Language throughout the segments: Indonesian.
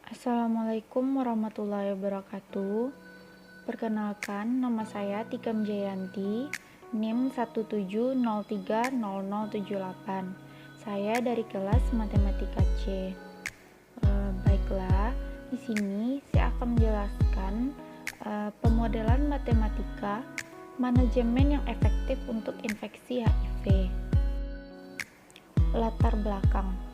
Assalamualaikum warahmatullahi wabarakatuh. Perkenalkan, nama saya Tikam Jayanti, NIM 170300078. Saya dari kelas Matematika C. Baiklah, di sini saya akan menjelaskan pemodelan matematika manajemen yang efektif untuk infeksi HIV. Latar belakang.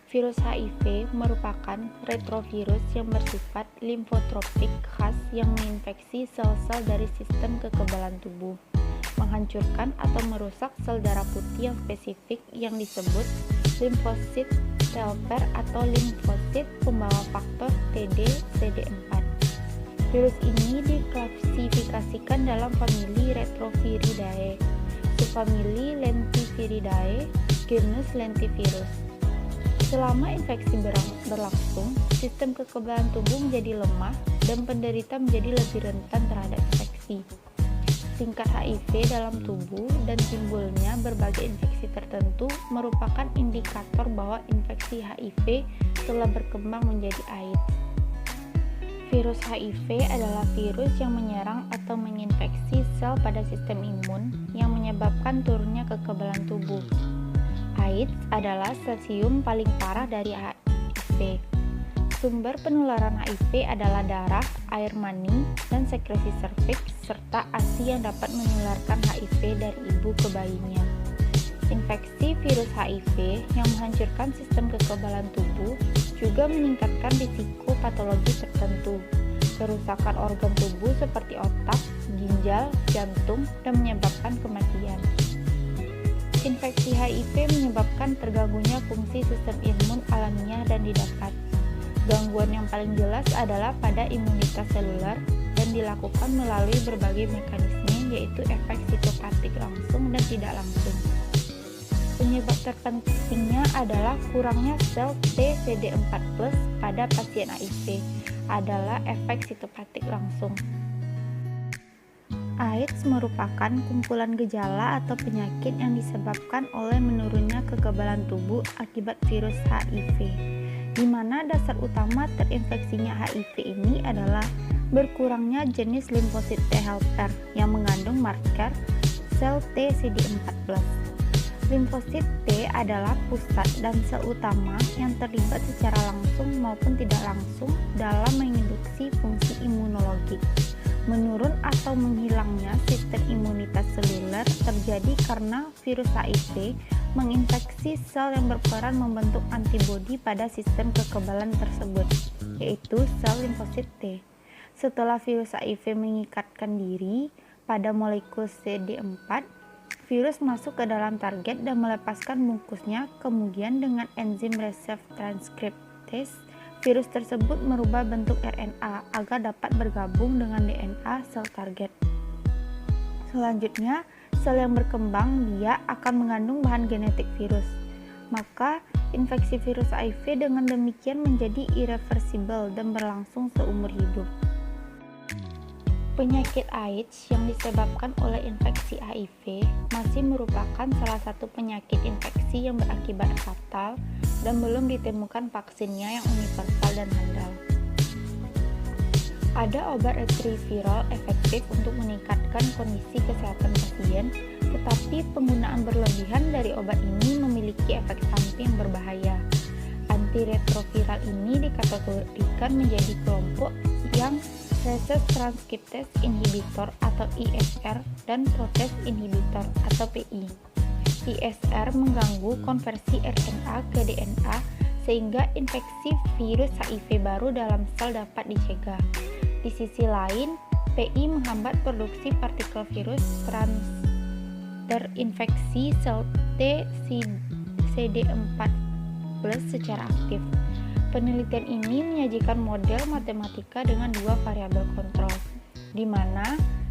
Virus HIV merupakan retrovirus yang bersifat limfotropik khas yang menginfeksi sel-sel dari sistem kekebalan tubuh, menghancurkan atau merusak sel darah putih yang spesifik yang disebut limfosit helper atau limfosit pembawa faktor TD/CD4. Virus ini diklasifikasikan dalam famili Retroviridae, subfamili Lentiviridae, genus Lentivirus. Selama infeksi berlangsung, sistem kekebalan tubuh menjadi lemah dan penderita menjadi lebih rentan terhadap infeksi. Tingkat HIV dalam tubuh dan timbulnya berbagai infeksi tertentu merupakan indikator bahwa infeksi HIV telah berkembang menjadi AIDS. Virus HIV adalah virus yang menyerang atau menginfeksi sel pada sistem imun yang menyebabkan turunnya kekebalan tubuh. AIDS adalah stadium paling parah dari HIV. Sumber penularan HIV adalah darah, air mani, dan sekresi serviks, serta ASI yang dapat menularkan HIV dari ibu ke bayinya. Infeksi virus HIV yang menghancurkan sistem kekebalan tubuh juga meningkatkan risiko patologi tertentu, kerusakan organ tubuh seperti otak, ginjal, jantung, dan menyebabkan kematian. Infeksi HIV menyebabkan terganggunya fungsi sistem imun alamiah dan didapat. Gangguan yang paling jelas adalah pada imunitas seluler dan dilakukan melalui berbagai mekanisme, yaitu efek sitopatik langsung dan tidak langsung. Penyebab terpentingnya adalah kurangnya sel T/CD4+ pada pasien HIV adalah efek sitopatik langsung. AIDS merupakan kumpulan gejala atau penyakit yang disebabkan oleh menurunnya kekebalan tubuh akibat virus HIV, di mana dasar utama terinfeksinya HIV ini adalah berkurangnya jenis limfosit T helper yang mengandung marker sel T/CD4+. Limfosit T adalah pusat dan sel utama yang terlibat secara langsung maupun tidak langsung dalam menginduksi fungsi imunologi. Menurun atau menghilangnya sistem imunitas seluler terjadi karena virus HIV menginfeksi sel yang berperan membentuk antibodi pada sistem kekebalan tersebut, yaitu sel limfosit T. Setelah virus HIV mengikatkan diri pada molekul CD4, virus masuk ke dalam target dan melepaskan bungkusnya, kemudian dengan enzim resep transkriptase, virus tersebut merubah bentuk RNA agar dapat bergabung dengan DNA sel target. Selanjutnya, sel yang berkembang biak akan mengandung bahan genetik virus. Maka, infeksi virus HIV dengan demikian menjadi irreversibel dan berlangsung seumur hidup. Penyakit AIDS yang disebabkan oleh infeksi HIV masih merupakan salah satu penyakit infeksi yang berakibat fatal dan belum ditemukan vaksinnya yang universal dan handal. Ada obat retroviral efektif untuk meningkatkan kondisi kesehatan pasien, tetapi penggunaan berlebihan dari obat ini memiliki efek samping yang berbahaya. Antiretroviral ini dikategorikan menjadi kelompok yang reses transkriptase inhibitor atau ISR dan protease inhibitor atau PI. ISR mengganggu konversi RNA ke DNA sehingga infeksi virus HIV baru dalam sel dapat dicegah. Di sisi lain, PI menghambat produksi partikel virus terinfeksi sel T/CD4+ secara aktif. Penelitian ini menyajikan model matematika dengan dua variabel kontrol, di mana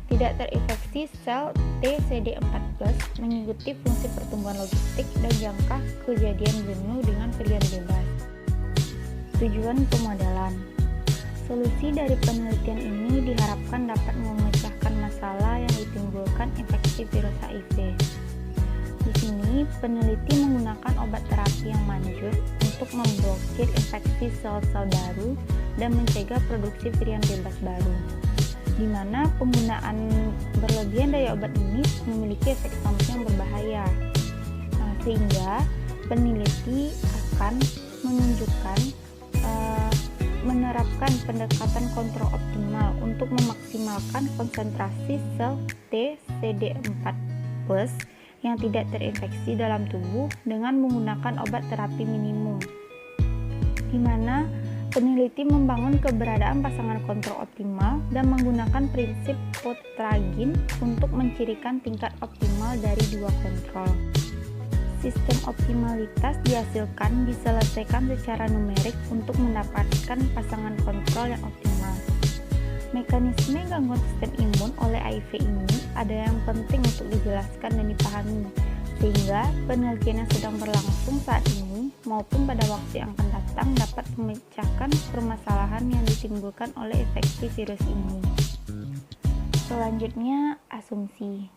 tidak terinfeksi sel T/CD4+ mengikuti fungsi pertumbuhan logistik dan jangka kejadian jenuh dengan pilihan bebas. Tujuan pemodelan. Solusi dari penelitian ini diharapkan dapat memecahkan masalah yang ditimbulkan infeksi virus HIV. Di sini, peneliti menggunakan obat terapi yang manjur untuk untuk memblokir infeksi sel-sel baru dan mencegah produksi virion bebas baru, di mana penggunaan berlebihan dari obat ini memiliki efek samping yang berbahaya. Sehingga peneliti akan menunjukkan menerapkan pendekatan kontrol optimal untuk memaksimalkan konsentrasi sel T CD4+ yang tidak terinfeksi dalam tubuh dengan menggunakan obat terapi minimum, di mana peneliti membangun keberadaan pasangan kontrol optimal dan menggunakan prinsip Potragin untuk mencirikan tingkat optimal dari dua kontrol. Sistem optimalitas dihasilkan diselesaikan secara numerik untuk mendapatkan pasangan kontrol yang optimal. Mekanisme gangguan sistem imun oleh HIV ini ada yang penting untuk dijelaskan dan dipahami, sehingga penelitian yang sedang berlangsung saat ini maupun pada waktu yang akan datang dapat memecahkan permasalahan yang ditimbulkan oleh infeksi virus ini. Selanjutnya, asumsi.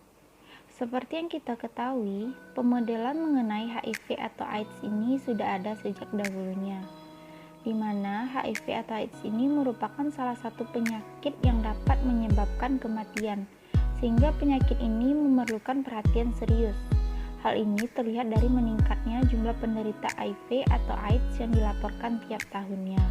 Seperti yang kita ketahui, pemodelan mengenai HIV atau AIDS ini sudah ada sejak dahulunya, di mana HIV atau AIDS ini merupakan salah satu penyakit yang dapat menyebabkan kematian, sehingga penyakit ini memerlukan perhatian serius. Hal ini terlihat dari meningkatnya jumlah penderita HIV atau AIDS yang dilaporkan tiap tahunnya.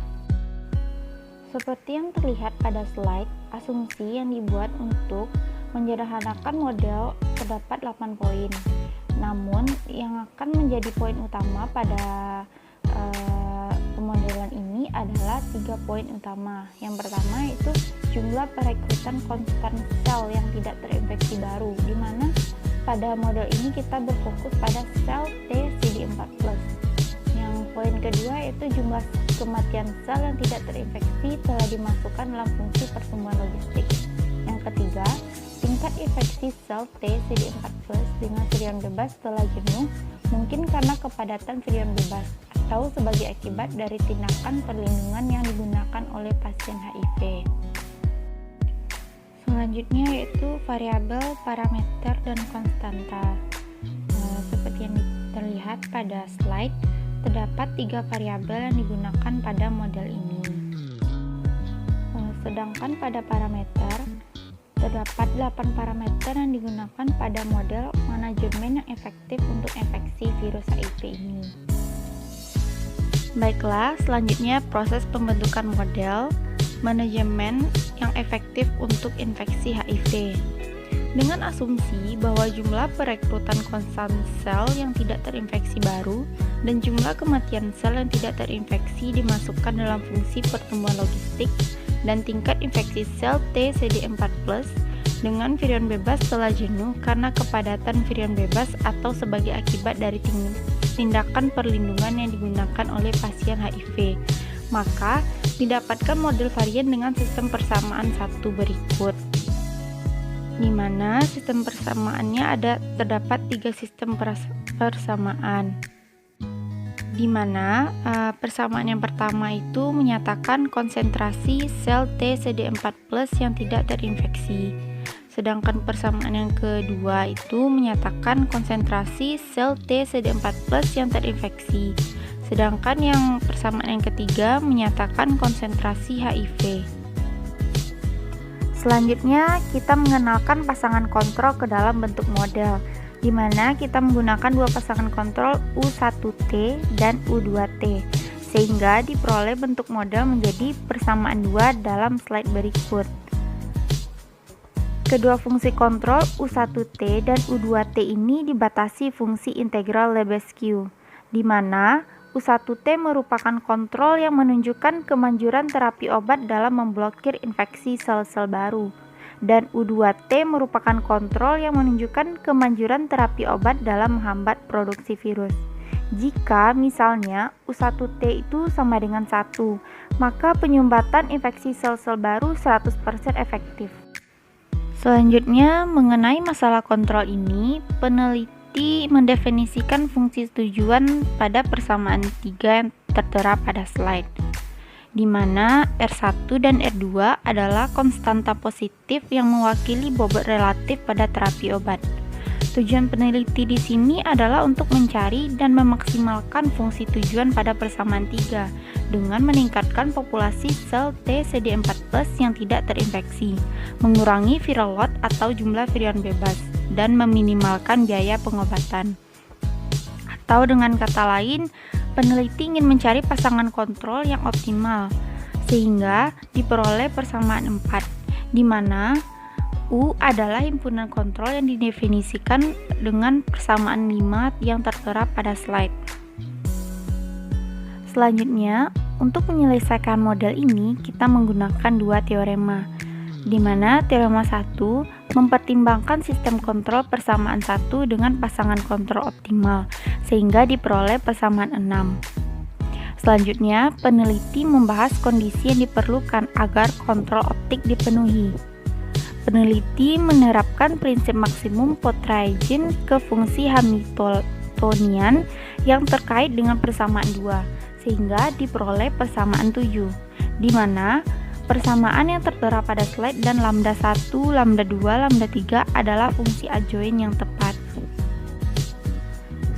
Seperti yang terlihat pada slide, asumsi yang dibuat untuk menyederhanakan model terdapat 8 poin. Namun, yang akan menjadi poin utama pada pemodelan ini adalah 3 poin utama. Yang pertama itu jumlah perekrutan konstan sel yang tidak terinfeksi baru, di mana pada model ini kita berfokus pada sel T CD4+. Yang poin kedua yaitu jumlah kematian sel yang tidak terinfeksi telah dimasukkan dalam fungsi pertumbuhan logistik. Yang ketiga, tingkat infeksi sel T CD4+ dengan virion bebas setelah jenuh mungkin karena kepadatan virion bebas atau sebagai akibat dari tindakan perlindungan yang digunakan oleh pasien HIV. Selanjutnya yaitu variabel, parameter, dan konstanta. Seperti yang terlihat pada slide, terdapat 3 variabel yang digunakan pada model ini. Sedangkan pada parameter, terdapat 8 parameter yang digunakan pada model manajemen yang efektif untuk infeksi virus HIV ini. Baiklah, selanjutnya proses pembentukan model manajemen yang efektif untuk infeksi HIV. Dengan asumsi bahwa jumlah perekrutan konstan sel yang tidak terinfeksi baru dan jumlah kematian sel yang tidak terinfeksi dimasukkan dalam fungsi pertumbuhan logistik dan tingkat infeksi sel T CD4+ dengan virion bebas setelah jenuh karena kepadatan virion bebas atau sebagai akibat dari tindakan perlindungan yang digunakan oleh pasien HIV, maka didapatkan model varian dengan sistem persamaan satu berikut, di mana sistem persamaannya terdapat 3 sistem persamaan. Di mana persamaan yang pertama itu menyatakan konsentrasi sel T CD4+ yang tidak terinfeksi. Sedangkan persamaan yang kedua itu menyatakan konsentrasi sel T CD4+ yang terinfeksi. Sedangkan yang persamaan yang ketiga menyatakan konsentrasi HIV. Selanjutnya, kita mengenalkan pasangan kontrol ke dalam bentuk model, di mana kita menggunakan 2 pasangan kontrol U1T dan U2T, sehingga diperoleh bentuk model menjadi persamaan 2 dalam slide berikut. Kedua fungsi kontrol U1T dan U2T ini dibatasi fungsi integral Lebesgue, di mana U1T merupakan kontrol yang menunjukkan kemanjuran terapi obat dalam memblokir infeksi sel-sel baru, dan U2T merupakan kontrol yang menunjukkan kemanjuran terapi obat dalam menghambat produksi virus. Jika misalnya U1T itu sama dengan 1, maka penyumbatan infeksi sel-sel baru 100% efektif. Selanjutnya, mengenai masalah kontrol ini, peneliti mendefinisikan fungsi tujuan pada persamaan 3 yang tertera pada slide, di mana R1 dan R2 adalah konstanta positif yang mewakili bobot relatif pada terapi obat. Tujuan peneliti di sini adalah untuk mencari dan memaksimalkan fungsi tujuan pada persamaan 3 dengan meningkatkan populasi sel T CD4+ yang tidak terinfeksi, mengurangi viral load atau jumlah virion bebas, dan meminimalkan biaya pengobatan. Atau dengan kata lain, peneliti ingin mencari pasangan kontrol yang optimal, sehingga diperoleh persamaan 4, di mana U adalah himpunan kontrol yang didefinisikan dengan persamaan 5 yang tertera pada slide. Selanjutnya, untuk menyelesaikan model ini, kita menggunakan dua teorema, di mana teorema 1 mempertimbangkan sistem kontrol persamaan 1 dengan pasangan kontrol optimal, sehingga diperoleh persamaan 6. Selanjutnya, peneliti membahas kondisi yang diperlukan agar kontrol optik dipenuhi. Peneliti menerapkan prinsip maksimum Pontryagin ke fungsi Hamiltonian yang terkait dengan persamaan 2, sehingga diperoleh persamaan 7, di mana persamaan yang tertera pada slide dan lambda 1, lambda 2, lambda 3 adalah fungsi adjoin yang tepat.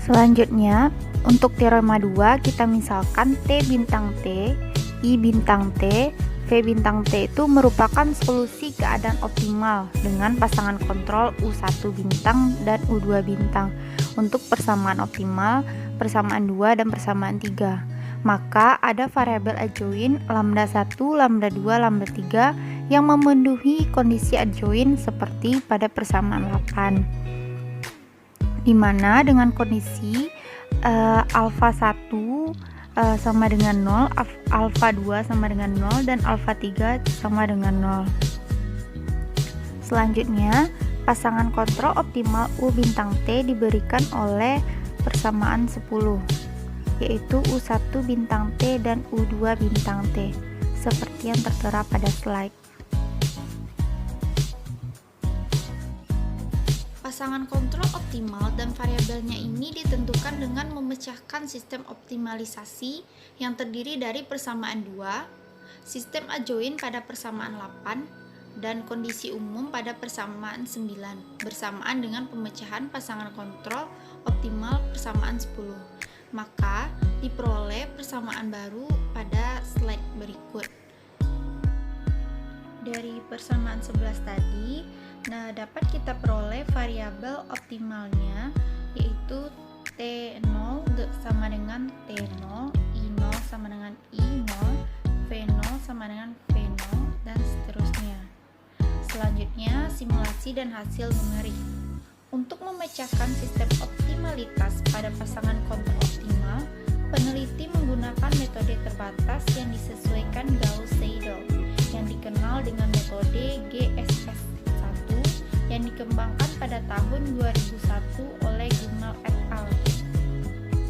Selanjutnya, untuk teorema 2 kita misalkan T bintang T, I bintang T, V bintang T itu merupakan solusi keadaan optimal dengan pasangan kontrol U1 bintang dan U2 bintang untuk persamaan optimal, persamaan 2, dan persamaan 3. Maka ada variabel adjoin lambda 1, lambda 2, lambda 3 yang memenuhi kondisi adjoin seperti pada persamaan 8. Dimana dengan kondisi alfa 1 sama dengan 0, alfa 2 sama dengan 0, dan alfa 3 sama dengan 0. Selanjutnya, pasangan kontrol optimal U bintang T diberikan oleh persamaan 10, yaitu U1 bintang T dan U2 bintang T, seperti yang tertera pada slide. Pasangan kontrol optimal dan variabelnya ini ditentukan dengan memecahkan sistem optimalisasi yang terdiri dari persamaan 2, sistem adjoin pada persamaan 8, dan kondisi umum pada persamaan 9, bersamaan dengan pemecahan pasangan kontrol optimal persamaan 10. Maka diperoleh persamaan baru pada slide berikut. Dari persamaan 11 tadi, dapat kita peroleh variabel optimalnya, yaitu T0 sama dengan T0, I0 sama dengan I0, V0 sama dengan V0, dan seterusnya. Selanjutnya, simulasi dan hasil numerik. Untuk memecahkan sistem optimalitas pada pasangan kontrol optimal, peneliti menggunakan metode terbatas yang disesuaikan Gauss-Seidel, yang dikenal dengan metode GSS1 yang dikembangkan pada tahun 2001 oleh Gummel et al.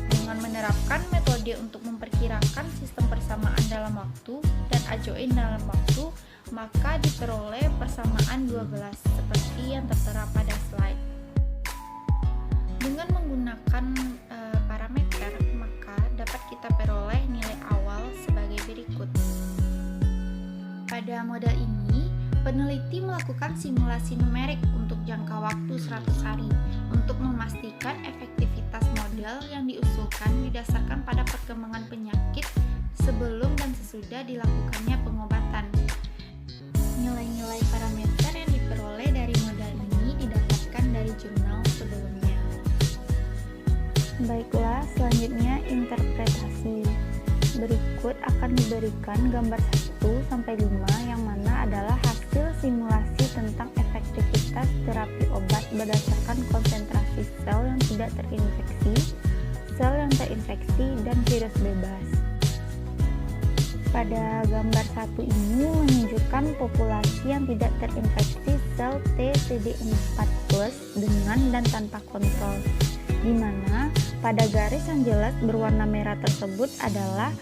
Dengan menerapkan metode untuk memperkirakan sistem persamaan dalam waktu dan adjoin dalam waktu, maka diperoleh persamaan 12 seperti yang tertera pada slide. Dengan menggunakan parameter, maka dapat kita peroleh nilai awal sebagai berikut. Pada model ini, peneliti melakukan simulasi numerik untuk jangka waktu 100 hari untuk memastikan efektivitas model yang diusulkan didasarkan pada perkembangan penyakit sebelum dan sesudah dilakukannya pengobatan. Nilai-nilai parameter yang diperoleh dari model ini didapatkan dari jurnal sebelumnya. Baiklah, selanjutnya interpretasi. Berikut akan diberikan gambar 1-5 yang mana adalah hasil simulasi tentang efektivitas terapi obat berdasarkan konsentrasi sel yang tidak terinfeksi, sel yang terinfeksi, dan virus bebas. Pada gambar 1 ini menunjukkan populasi yang tidak terinfeksi sel T CD4+ dengan dan tanpa kontrol, di mana pada garis yang jelas berwarna merah tersebut adalah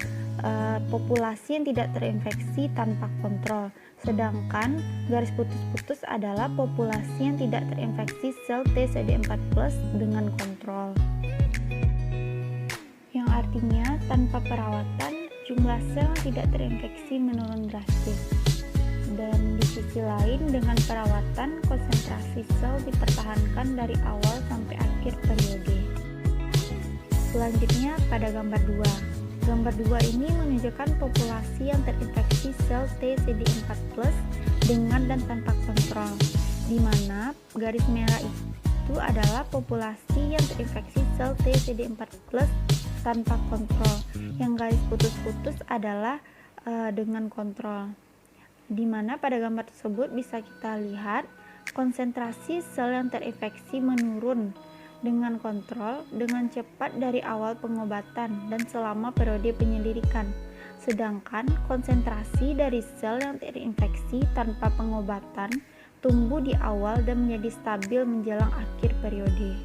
populasi yang tidak terinfeksi tanpa kontrol, sedangkan garis putus-putus adalah populasi yang tidak terinfeksi sel T CD4+ dengan kontrol. Yang artinya tanpa perawatan jumlah sel yang tidak terinfeksi menurun drastis. Dan di sisi lain, dengan perawatan, konsentrasi sel dipertahankan dari awal sampai akhir periode. Selanjutnya pada gambar 2. Gambar 2 ini menunjukkan populasi yang terinfeksi sel TCD4+ dengan dan tanpa kontrol, di mana garis merah itu adalah populasi yang terinfeksi sel TCD4+ tanpa kontrol. Yang garis putus-putus adalah dengan kontrol, di mana pada gambar tersebut bisa kita lihat konsentrasi sel yang terinfeksi menurun dengan kontrol dengan cepat dari awal pengobatan dan selama periode penyelidikan, sedangkan konsentrasi dari sel yang terinfeksi tanpa pengobatan tumbuh di awal dan menjadi stabil menjelang akhir periode.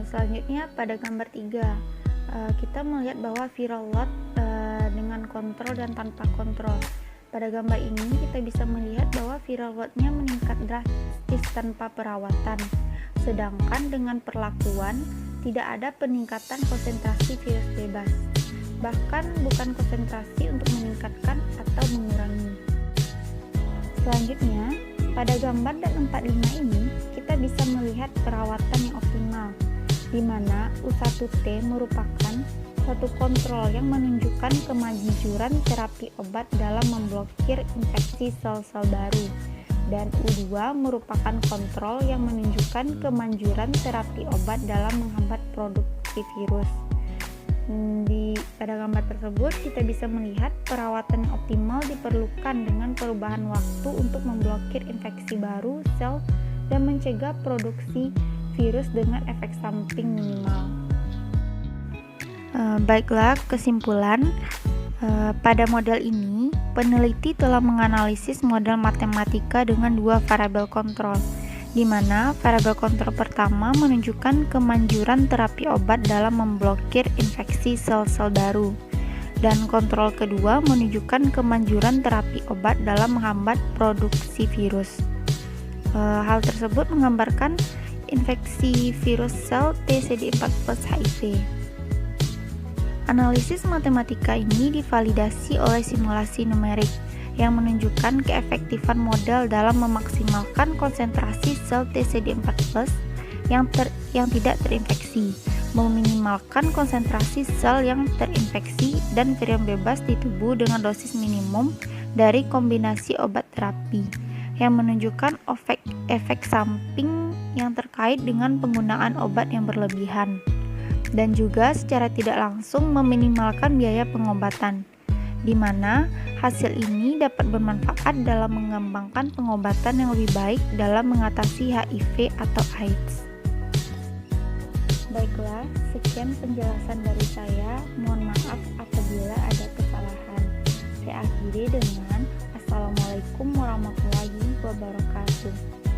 Selanjutnya pada gambar 3, kita melihat bahwa viral load dengan kontrol dan tanpa kontrol. Pada gambar ini kita bisa melihat bahwa viral load-nya meningkat drastis tanpa perawatan, sedangkan dengan perlakuan tidak ada peningkatan konsentrasi virus bebas, bahkan bukan konsentrasi untuk meningkatkan atau mengurangi. Selanjutnya, pada gambar dan 45 ini kita bisa melihat perawatan yang optimal, di mana U1T merupakan satu kontrol yang menunjukkan kemanjuran terapi obat dalam memblokir infeksi sel-sel baru, dan U2 merupakan kontrol yang menunjukkan kemanjuran terapi obat dalam menghambat produksi virus. Pada gambar tersebut kita bisa melihat perawatan yang optimal diperlukan dengan perubahan waktu untuk memblokir infeksi baru sel dan mencegah produksi virus dengan efek samping minimal. Baiklah, kesimpulan. Pada model ini, peneliti telah menganalisis model matematika dengan dua variabel kontrol, di mana variabel kontrol pertama menunjukkan kemanjuran terapi obat dalam memblokir infeksi sel-sel baru, dan kontrol kedua menunjukkan kemanjuran terapi obat dalam menghambat produksi virus. Hal tersebut menggambarkan infeksi virus sel TCD4+ HIV. Analisis matematika ini divalidasi oleh simulasi numerik yang menunjukkan keefektifan model dalam memaksimalkan konsentrasi sel TCD4+ yang tidak terinfeksi, meminimalkan konsentrasi sel yang terinfeksi dan virion bebas di tubuh dengan dosis minimum dari kombinasi obat terapi, yang menunjukkan efek samping yang terkait dengan penggunaan obat yang berlebihan, dan juga secara tidak langsung meminimalkan biaya pengobatan, di mana hasil ini dapat bermanfaat dalam mengembangkan pengobatan yang lebih baik dalam mengatasi HIV atau AIDS. Baiklah, sekian penjelasan dari saya. Mohon maaf apabila ada kesalahan. Saya akhiri dengan Assalamualaikum warahmatullahi wabarakatuh.